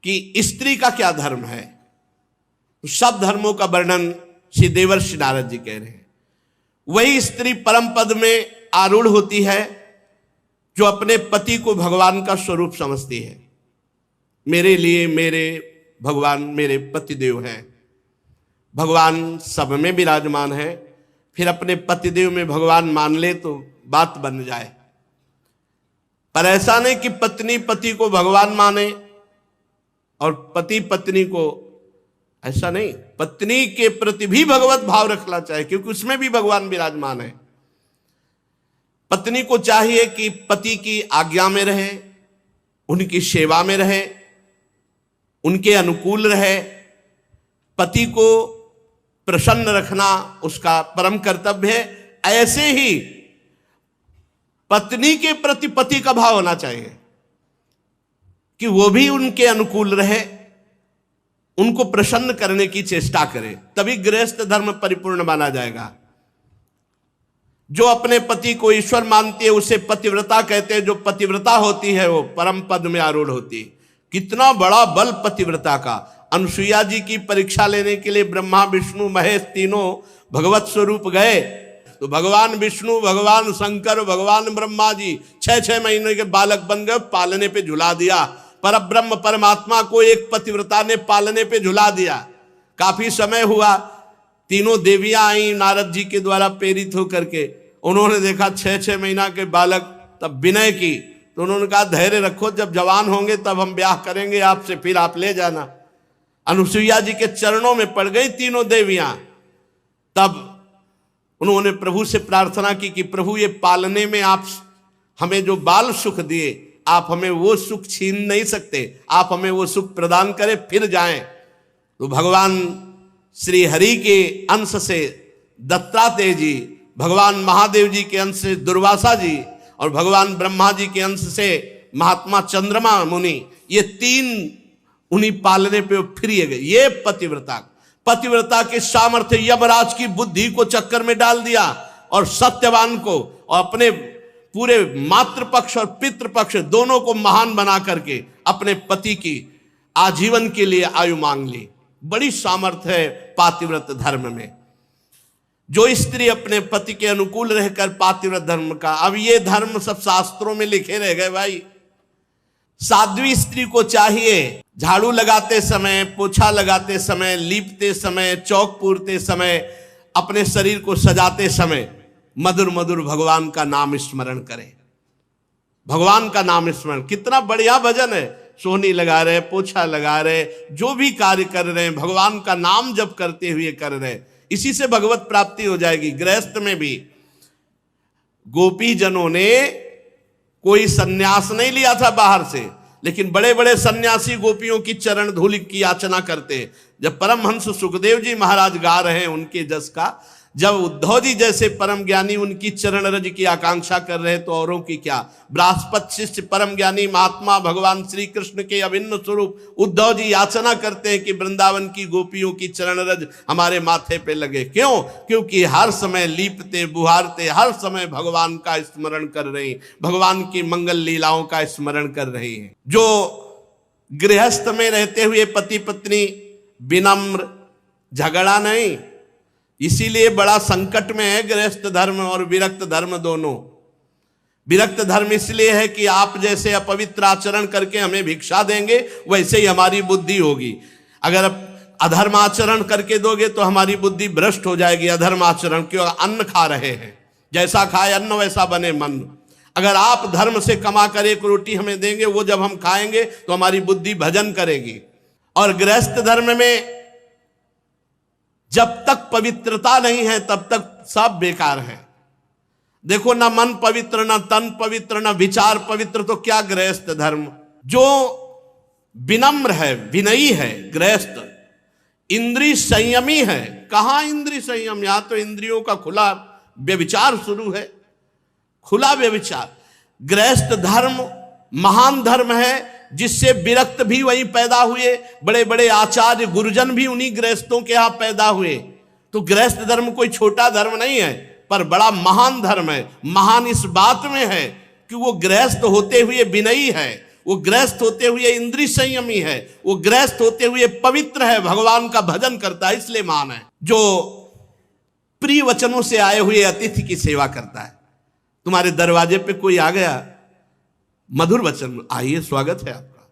कि स्त्री का क्या धर्म है। सब धर्मों का वर्णन श्री देवर्षि नारद जी कह रहे हैं। वही स्त्री परम पद में आरूढ़ होती है जो अपने पति को भगवान का स्वरूप समझती है। मेरे लिए मेरे भगवान मेरे पतिदेव हैं। भगवान सब में विराजमान है, फिर अपने पतिदेव में भगवान मान ले तो बात बन जाए। पर ऐसा नहीं कि पत्नी पति को भगवान माने और पति पत्नी को, ऐसा नहीं। पत्नी के प्रति भी भगवत भाव रखना चाहिए, क्योंकि उसमें भी भगवान विराजमान है। पत्नी को चाहिए कि पति की आज्ञा में रहे, उनकी सेवा में रहे, उनके अनुकूल रहे। पति को प्रसन्न रखना उसका परम कर्तव्य है। ऐसे ही पत्नी के प्रति पति का भाव होना चाहिए कि वो भी उनके अनुकूल रहे, उनको प्रसन्न करने की चेष्टा करे, तभी गृहस्थ धर्म परिपूर्ण माना जाएगा। जो अपने पति को ईश्वर मानती है उसे पतिव्रता कहते हैं। जो पतिव्रता होती है वो परम पद में आरूढ़ होती है। कितना बड़ा बल पतिव्रता का। अनुसुईया जी की परीक्षा लेने के लिए ब्रह्मा विष्णु महेश तीनों भगवत स्वरूप गए, तो भगवान विष्णु, भगवान शंकर, भगवान ब्रह्मा जी 6-6 महीने के बालक बन गए, पालने पे झुला दिया। पर ब्रह्म परमात्मा को एक पतिव्रता ने पालने पे झुला दिया। काफी समय हुआ, तीनों देवियां आई नारद जी के द्वारा प्रेरित होकर के। उन्होंने देखा 6-6 महीना के बालक, तब विनय की, तो उन्होंने कहा धैर्य रखो, जब जवान होंगे तब हम ब्याह करेंगे आपसे, फिर आप ले जाना। अनुसुईया जी के चरणों में पड़ गई तीनों देवियां। तब उन्होंने प्रभु से प्रार्थना की कि प्रभु ये पालने में आप हमें जो बाल सुख दिए, आप हमें वो सुख छीन नहीं सकते, आप हमें वो सुख प्रदान करें, फिर जाएं। तो भगवान श्री हरि के अंश से दत्तात्रेय जी, भगवान महादेव जी के अंश से दुर्वासा जी और भगवान ब्रह्मा जी के अंश से महात्मा चंद्रमा मुनि, ये 3 उन्हीं पालने पे फिर गए। ये पतिव्रता के सामर्थ्य यमराज की बुद्धि को चक्कर में डाल दिया और सत्यवान को और अपने पूरे मातृपक्ष और पितृपक्ष दोनों को महान बना करके अपने पति की आजीवन के लिए आयु मांग ली। बड़ी सामर्थ्य है पातिव्रत धर्म में। जो स्त्री अपने पति के अनुकूल रहकर पातिव्रत धर्म का, अब ये धर्म सब शास्त्रों में लिखे रह गए भाई। साध्वी स्त्री को चाहिए झाड़ू लगाते समय, पोछा लगाते समय, लीपते समय, चौक पूरते समय, अपने शरीर को सजाते समय मधुर मधुर भगवान का नाम स्मरण करें। भगवान का नाम स्मरण, कितना बढ़िया भजन है। सोहनी लगा रहे, पोछा लगा रहे, जो भी कार्य कर रहे हैं भगवान का नाम जप करते हुए कर रहे, इसी से भगवत प्राप्ति हो जाएगी। गृहस्थ में भी गोपी जनों ने कोई सन्यास नहीं लिया था बाहर से, लेकिन बड़े बड़े सन्यासी गोपियों की चरण धूलि की याचना करते। जब परमहंस सुखदेव जी महाराज गा रहे हैं उनके जस का, जब उद्धव जी जैसे परम ज्ञानी उनकी चरण रज की आकांक्षा कर रहे तो औरों की क्या। बृहस्पति शिष्य परम ज्ञानी महात्मा भगवान श्री कृष्ण के अभिन्न स्वरूप उद्धव जी याचना करते हैं कि वृंदावन की गोपियों की चरण रज हमारे माथे पे लगे। क्यों? क्योंकि हर समय लीपते बुहारते हर समय भगवान का स्मरण कर रहे हैं, भगवान की मंगल लीलाओं का स्मरण कर रहे हैं। जो गृहस्थ में रहते हुए पति पत्नी विनम्र, झगड़ा नहीं, इसीलिए बड़ा संकट में है गृहस्थ धर्म और विरक्त धर्म दोनों। विरक्त धर्म इसलिए है कि आप जैसे अपवित्र आचरण करके हमें भिक्षा देंगे वैसे ही हमारी बुद्धि होगी। अगर अधर्म आचरण करके दोगे तो हमारी बुद्धि भ्रष्ट हो जाएगी। अधर्म आचरण क्यों? अन्न खा रहे हैं, जैसा खाए अन्न वैसा बने मन। अगर आप धर्म से कमा कर एक रोटी हमें देंगे, वो जब हम खाएंगे तो हमारी बुद्धि भजन करेगी। और गृहस्थ धर्म में जब तक पवित्रता नहीं है तब तक सब बेकार है। देखो, ना मन पवित्र, ना तन पवित्र, ना विचार पवित्र, तो क्या गृहस्थ धर्म। जो विनम्र है, विनयी है गृहस्थ, इंद्रिय संयमी है। कहां इंद्रिय संयम? यहां तो इंद्रियों का खुला व्यभिचार शुरू है, खुला व्यभिचार। गृहस्थ धर्म महान धर्म है, जिससे विरक्त भी वहीं पैदा हुए। बड़े बड़े आचार्य गुरुजन भी उन्हीं गृहस्थों के यहां पैदा हुए। तो गृहस्थ धर्म कोई छोटा धर्म नहीं है, पर बड़ा महान धर्म है। महान इस बात में है कि वो गृहस्थ होते हुए विनयी है, वो गृहस्थ होते हुए इंद्रिय संयमी है, वो गृहस्थ होते हुए पवित्र है, भगवान का भजन करता है, इसलिए महान है। जो प्रिय वचनों से आए हुए अतिथि की सेवा करता है। तुम्हारे दरवाजे पे कोई आ गया, मधुर वचन, आइए स्वागत है आपका,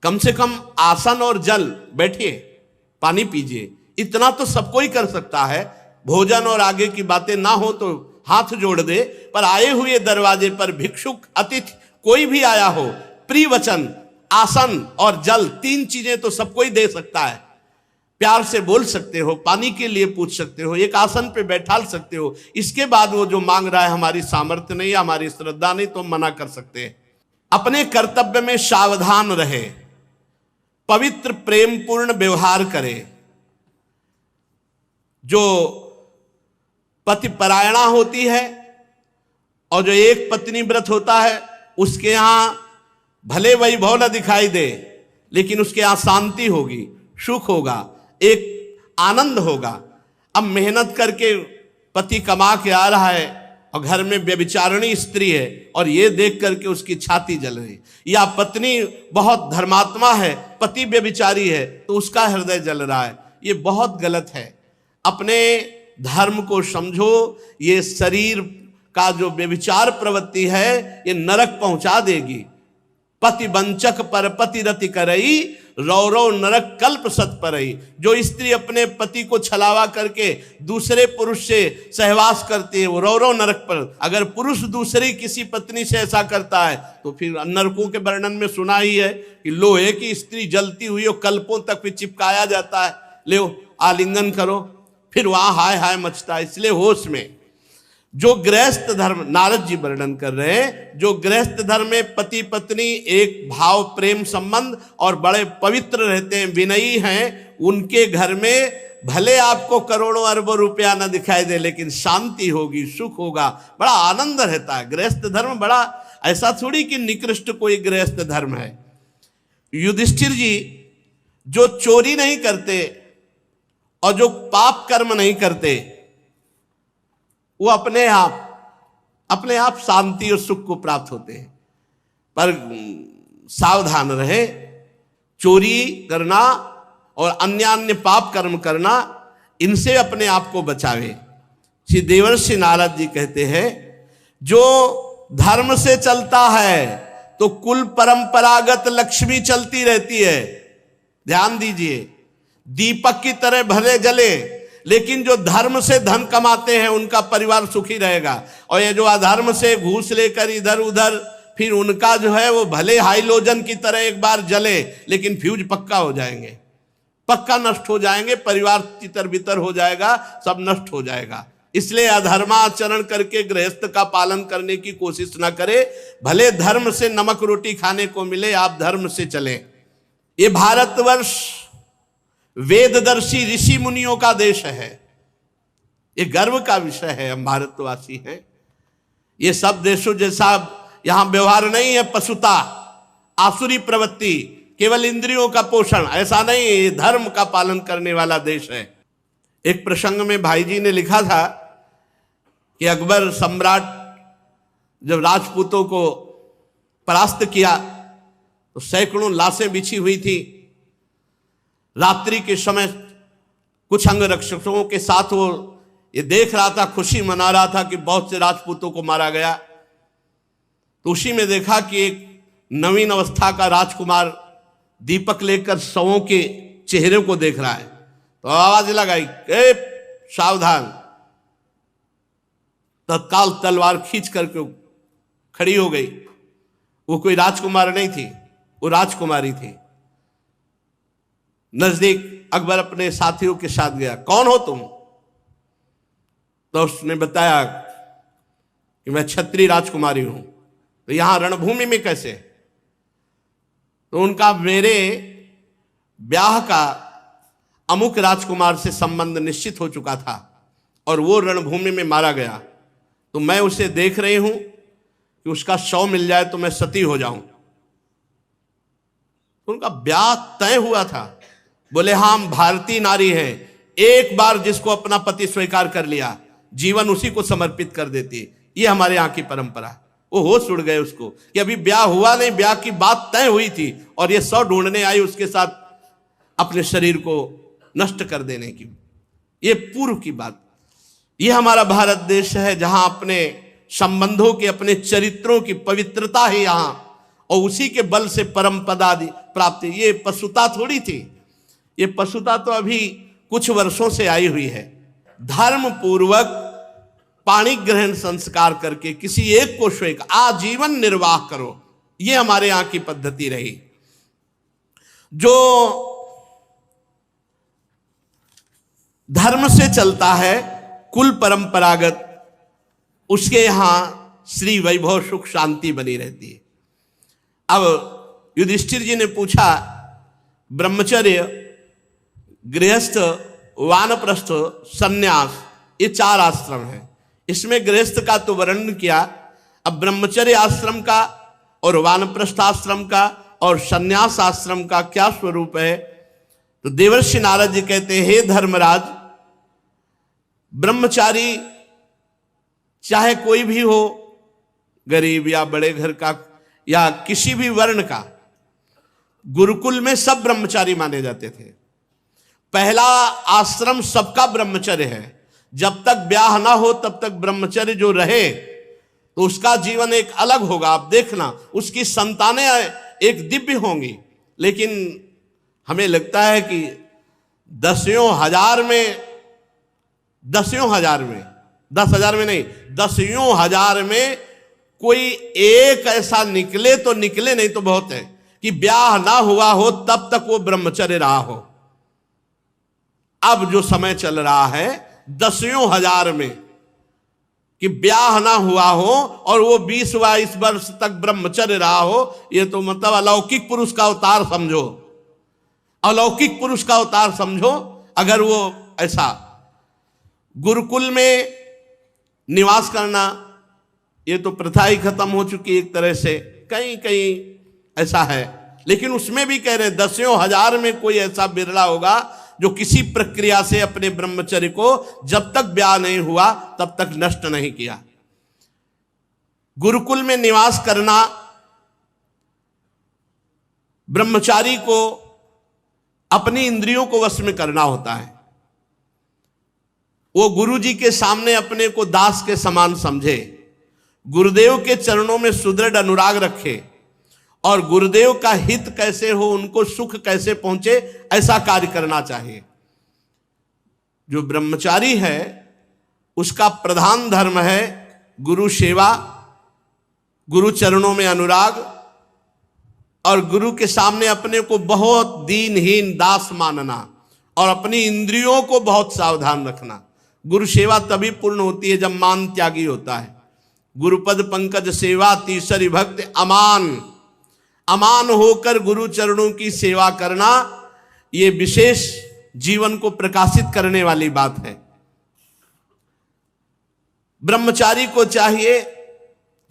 कम से कम आसन और जल, बैठिए, पानी पीजिए, इतना तो सब कोई कर सकता है। भोजन और आगे की बातें ना हो तो हाथ जोड़ दे, पर आए हुए दरवाजे पर भिक्षुक, अतिथि, कोई भी आया हो, प्रिय वचन, आसन और जल, 3 चीजें तो सब कोई दे सकता है। प्यार से बोल सकते हो, पानी के लिए पूछ सकते हो, एक आसन पे बैठाल सकते हो। इसके बाद वो जो मांग रहा है हमारी सामर्थ्य नहीं, हमारी श्रद्धा नहीं, तो मना कर सकते हैं। अपने कर्तव्य में सावधान रहे, पवित्र प्रेम पूर्ण व्यवहार करे। जो पति परायणा होती है और जो एक पत्नी व्रत होता है, उसके यहां भले वैभव न दिखाई दे, लेकिन उसके यहां शांति होगी, सुख होगा, एक आनंद होगा। अब मेहनत करके पति कमा के आ रहा है और घर में व्यभिचारिणी स्त्री है और ये देख करके उसकी छाती जल रही, या पत्नी बहुत धर्मात्मा है, पति व्यभिचारी है तो उसका हृदय जल रहा है, ये बहुत गलत है। अपने धर्म को समझो। ये शरीर का जो व्यभिचार प्रवृत्ति है ये नरक पहुंचा देगी। पति वंचक पर पति रति करई, रौरव नरक कल्प सत परई। जो स्त्री अपने पति को छलावा करके दूसरे पुरुष से सहवास करती है वो रौरव नरक पर। अगर पुरुष दूसरी किसी पत्नी से ऐसा करता है तो फिर नरकों के वर्णन में सुना ही है कि लोहे की स्त्री जलती हुई और कल्पों तक भी चिपकाया जाता है, ले आलिंगन करो, फिर वहां हाय हाय मचता है। इसलिए होश में। जो गृहस्थ धर्म, नारद जी वर्णन कर रहे हैं, जो गृहस्थ धर्म में पति पत्नी एक भाव प्रेम संबंध और बड़े पवित्र रहते हैं, विनयी हैं, उनके घर में भले आपको करोड़ों अरबों रुपया न दिखाई दे, लेकिन शांति होगी, सुख होगा, बड़ा आनंद रहता है। गृहस्थ धर्म बड़ा, ऐसा थोड़ी कि निकृष्ट कोई गृहस्थ धर्म है। युधिष्ठिर जी जो चोरी नहीं करते और जो पाप कर्म नहीं करते, वो अपने आप शांति और सुख को प्राप्त होते हैं। पर सावधान रहे, चोरी करना और अन्य पाप कर्म करना, इनसे अपने आप को बचावे। श्री देवर्षि नारद जी कहते हैं, जो धर्म से चलता है तो कुल परंपरागत लक्ष्मी चलती रहती है। ध्यान दीजिए, दीपक की तरह भले जले, लेकिन जो धर्म से धन कमाते हैं उनका परिवार सुखी रहेगा। और ये जो अधर्म से घूस लेकर इधर उधर, फिर उनका जो है वो भले हाइलोजन की तरह एक बार जले, लेकिन फ्यूज पक्का हो जाएंगे, पक्का नष्ट हो जाएंगे, परिवार तितर बितर हो जाएगा, सब नष्ट हो जाएगा। इसलिए अधर्माचरण करके गृहस्थ का पालन करने की कोशिश ना करे। भले धर्म से नमक रोटी खाने को मिले, आप धर्म से चलें। ये भारतवर्ष वेददर्शी ऋषि मुनियों का देश है, ये गर्व का विषय है। हम भारतवासी हैं। ये सब देशों जैसा यहां व्यवहार नहीं है, पशुता, आसुरी प्रवृत्ति, केवल इंद्रियों का पोषण, ऐसा नहीं। ये धर्म का पालन करने वाला देश है। एक प्रसंग में भाई जी ने लिखा था कि अकबर सम्राट जब राजपूतों को परास्त किया तो सैकड़ों लाशें बिछी हुई थी। रात्रि के समय कुछ अंगरक्षकों के साथ वो ये देख रहा था, खुशी मना रहा था कि बहुत से राजपूतों को मारा गया। तो उसी में देखा कि एक नवीन अवस्था का राजकुमार दीपक लेकर शवों के चेहरे को देख रहा है। तो आवाज लगाई, सावधान। तत्काल तलवार खींच करके खड़ी हो गई। वो कोई राजकुमार नहीं थी, वो राजकुमारी थी। नजदीक अकबर अपने साथियों के साथ गया, कौन हो तुम? तो उसने बताया कि मैं क्षत्रिय राजकुमारी हूं। तो यहां रणभूमि में कैसे? तो उनका मेरे ब्याह का अमुक राजकुमार से संबंध निश्चित हो चुका था और वो रणभूमि में मारा गया। तो मैं उसे देख रही हूं कि उसका शव मिल जाए तो मैं सती हो जाऊं। तो उनका ब्याह तय हुआ था। बोले हाँ, हम भारतीय नारी हैं, एक बार जिसको अपना पति स्वीकार कर लिया जीवन उसी को समर्पित कर देती है, ये हमारे यहाँ की परंपरा। वो होश उड़ गए उसको कि अभी ब्याह हुआ नहीं, ब्याह की बात तय हुई थी और ये 100 ढूंढने आई उसके साथ अपने शरीर को नष्ट कर देने की। ये पूर्व की बात। ये हमारा भारत देश है जहां अपने संबंधों के, अपने चरित्रों की पवित्रता है यहां, और उसी के बल से परम पद आदि प्राप्ति। ये पशुता थोड़ी थी, ये पशुता तो अभी कुछ वर्षों से आई हुई है। धर्म पूर्वक पाणी ग्रहण संस्कार करके किसी एक को श्वेक आजीवन निर्वाह करो, ये हमारे यहां की पद्धति रही। जो धर्म से चलता है, कुल परंपरागत, उसके यहां श्री वैभव सुख शांति बनी रहती है। अब युधिष्ठिर जी ने पूछा, ब्रह्मचर्य, गृहस्थ, वानप्रस्थ, सन्यास, ये 4 आश्रम हैं। इसमें गृहस्थ का तो वर्णन किया, अब ब्रह्मचर्य आश्रम का और वानप्रस्थ आश्रम का और सन्यास आश्रम का क्या स्वरूप है? तो देवर्षि नारद जी कहते हैं, हे धर्मराज, ब्रह्मचारी चाहे कोई भी हो, गरीब या बड़े घर का या किसी भी वर्ण का, गुरुकुल में सब ब्रह्मचारी माने जाते थे। पहला आश्रम सबका ब्रह्मचर्य है। जब तक ब्याह ना हो तब तक ब्रह्मचर्य जो रहे तो उसका जीवन एक अलग होगा। आप देखना, उसकी संतानें एक दिव्य होंगी। लेकिन हमें लगता है कि दसियों हजार में 10,000 में नहीं, 10,000 में कोई एक ऐसा निकले तो निकले, नहीं तो बहुत है कि ब्याह ना हुआ हो तब तक वो ब्रह्मचर्य रहा हो। अब जो समय चल रहा है 10,000 में कि ब्याह ना हुआ हो और वो 20-22 वर्ष तक ब्रह्मचर्य रहा हो, ये तो मतलब अलौकिक पुरुष का अवतार समझो, अलौकिक पुरुष का अवतार समझो। अगर वो ऐसा गुरुकुल में निवास करना, ये तो प्रथा ही खत्म हो चुकी एक तरह से, कहीं कहीं ऐसा है। लेकिन उसमें भी कह रहे हैं 10,000 में कोई ऐसा बिरला होगा जो किसी प्रक्रिया से अपने ब्रह्मचर्य को जब तक ब्याह नहीं हुआ तब तक नष्ट नहीं किया। गुरुकुल में निवास करना ब्रह्मचारी को अपनी इंद्रियों को वश में करना होता है। वो गुरु जी के सामने अपने को दास के समान समझे, गुरुदेव के चरणों में सुदृढ़ अनुराग रखे और गुरुदेव का हित कैसे हो, उनको सुख कैसे पहुंचे, ऐसा कार्य करना चाहिए। जो ब्रह्मचारी है उसका प्रधान धर्म है गुरु सेवा, गुरु चरणों में अनुराग और गुरु के सामने अपने को बहुत दीनहीन दास मानना और अपनी इंद्रियों को बहुत सावधान रखना। गुरु सेवा तभी पूर्ण होती है जब मान त्यागी होता है। गुरुपद पंकज सेवा तीसरी भक्ति अमान, अमान होकर गुरु चरणों की सेवा करना, ये विशेष जीवन को प्रकाशित करने वाली बात है। ब्रह्मचारी को चाहिए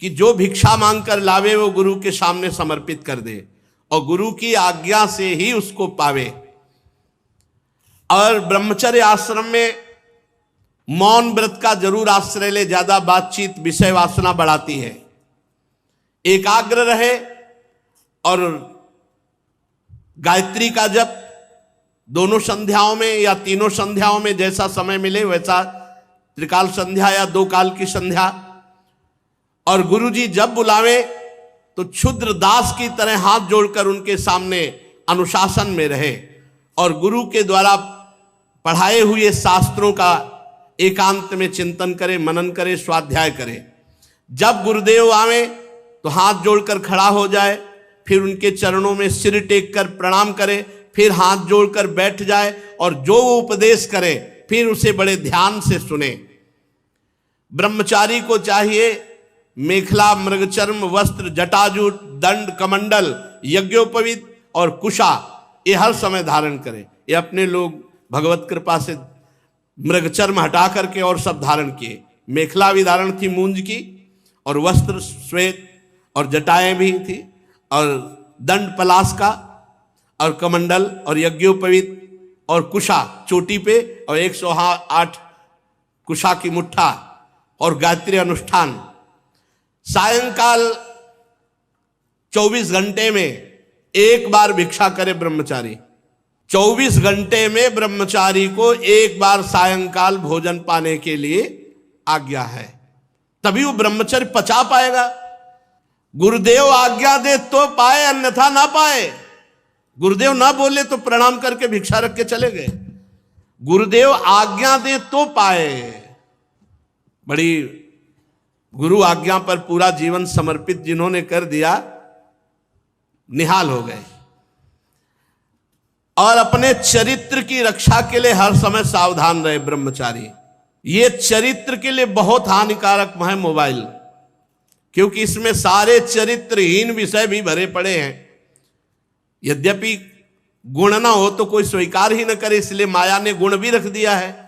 कि जो भिक्षा मांगकर लावे वो गुरु के सामने समर्पित कर दे और गुरु की आज्ञा से ही उसको पावे। और ब्रह्मचर्य आश्रम में मौन व्रत का जरूर आश्रय ले, ज्यादा बातचीत विषय वासना बढ़ाती है। एकाग्र रहे और गायत्री का जप दोनों संध्याओं में या तीनों संध्याओं में जैसा समय मिले वैसा, त्रिकाल संध्या या 2 काल की संध्या। और गुरु जी जब बुलावे तो क्षुद्र दास की तरह हाथ जोड़कर उनके सामने अनुशासन में रहे और गुरु के द्वारा पढ़ाए हुए शास्त्रों का एकांत में चिंतन करे, मनन करे, स्वाध्याय करे। जब गुरुदेव आवे तो हाथ जोड़कर खड़ा हो जाए, फिर उनके चरणों में सिर टेक कर प्रणाम करे, फिर हाथ जोड़कर बैठ जाए और जो वो उपदेश करे फिर उसे बड़े ध्यान से सुने। ब्रह्मचारी को चाहिए मेखला, मृगचर्म, वस्त्र, जटाजूट, दंड, कमंडल, यज्ञोपवीत और कुशा, ये हर समय धारण करे। ये अपने लोग भगवत कृपा से मृगचर्म हटा करके और सब धारण किए। मेखला भी धारण थी मूंज की और वस्त्र श्वेत और जटाएं भी थी और दंड पलाश का और कमंडल और यज्ञोपवीत और कुशा चोटी पे और 108 कुशा की मुट्ठा और गायत्री अनुष्ठान। सायंकाल 24 घंटे में एक बार भिक्षा करे ब्रह्मचारी। 24 घंटे में ब्रह्मचारी को एक बार सायंकाल भोजन पाने के लिए आज्ञा है, तभी वो ब्रह्मचर्य पचा पाएगा। गुरुदेव आज्ञा दे तो पाए, अन्यथा ना पाए। गुरुदेव ना बोले तो प्रणाम करके भिक्षा रख के चले गए। गुरुदेव आज्ञा दे तो पाए। बड़ी गुरु आज्ञा पर पूरा जीवन समर्पित जिन्होंने कर दिया, निहाल हो गए। और अपने चरित्र की रक्षा के लिए हर समय सावधान रहे ब्रह्मचारी। ये चरित्र के लिए बहुत हानिकारक है मोबाइल, क्योंकि इसमें सारे चरित्रहीन विषय भी भरे पड़े हैं। यद्यपि गुण ना हो तो कोई स्वीकार ही न करे, इसलिए माया ने गुण भी रख दिया है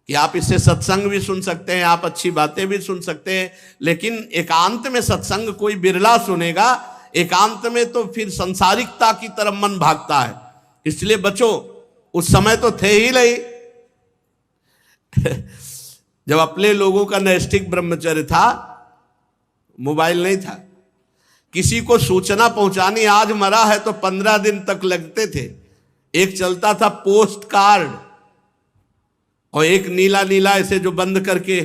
कि आप इससे सत्संग भी सुन सकते हैं, आप अच्छी बातें भी सुन सकते हैं, लेकिन एकांत में सत्संग कोई बिरला सुनेगा। एकांत में तो फिर संसारिकता की तरफ मन भागता है, इसलिए बचो। उस समय तो थे ही नहीं जब अपने लोगों का नैष्ठिक ब्रह्मचर्य था, मोबाइल नहीं था। किसी को सूचना पहुंचानी, आज मरा है तो 15 दिन तक लगते थे। एक चलता था पोस्ट कार्ड, और एक नीला नीला ऐसे जो बंद करके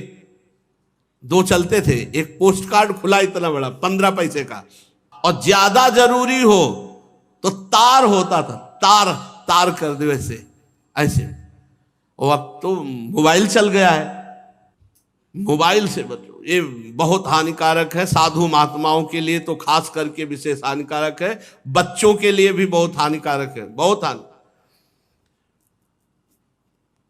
दो चलते थे। एक पोस्ट कार्ड खुला इतना बड़ा 15 पैसे का, और ज्यादा जरूरी हो तो तार होता था, तार कर दो ऐसे ऐसे। और अब तो मोबाइल चल गया है। मोबाइल से बचो, ये बहुत हानिकारक है। साधु महात्माओं के लिए तो खास करके विशेष हानिकारक है, बच्चों के लिए भी बहुत हानिकारक है, बहुत हानि।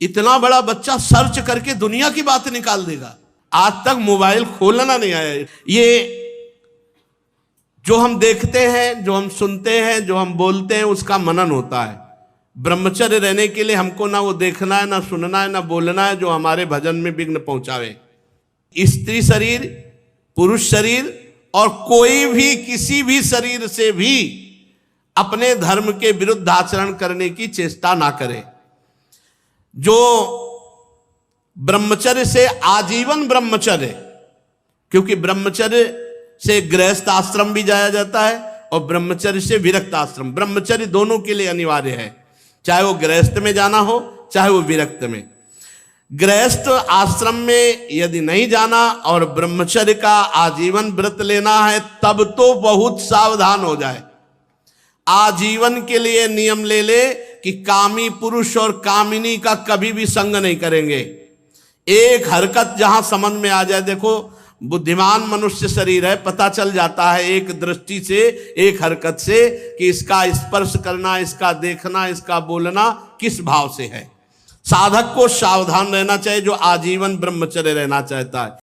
इतना बड़ा बच्चा सर्च करके दुनिया की बात निकाल देगा। आज तक मोबाइल खोलना नहीं आया। ये जो हम देखते हैं, जो हम सुनते हैं, जो हम बोलते हैं, उसका मनन होता है। ब्रह्मचर्य रहने के लिए हमको ना वो देखना है, ना सुनना है, ना बोलना है जो हमारे भजन में विघ्न पहुंचावे। स्त्री शरीर, पुरुष शरीर और कोई भी किसी भी शरीर से भी अपने धर्म के विरुद्ध आचरण करने की चेष्टा ना करे। जो ब्रह्मचर्य से आजीवन ब्रह्मचर्य, क्योंकि ब्रह्मचर्य से गृहस्थ आश्रम भी जाया जाता है और ब्रह्मचर्य से विरक्त आश्रम। ब्रह्मचर्य दोनों के लिए अनिवार्य है, चाहे वो गृहस्थ में जाना हो चाहे वो विरक्त में। गृहस्थ आश्रम में यदि नहीं जाना और ब्रह्मचर्य का आजीवन व्रत लेना है, तब तो बहुत सावधान हो जाए। आजीवन के लिए नियम ले ले कि कामी पुरुष और कामिनी का कभी भी संग नहीं करेंगे। एक हरकत जहां समझ में आ जाए, देखो बुद्धिमान मनुष्य शरीर है, पता चल जाता है एक दृष्टि से, एक हरकत से कि इसका स्पर्श करना, इसका देखना, इसका बोलना किस भाव से है। साधक को सावधान रहना चाहिए जो आजीवन ब्रह्मचर्य रहना चाहता है।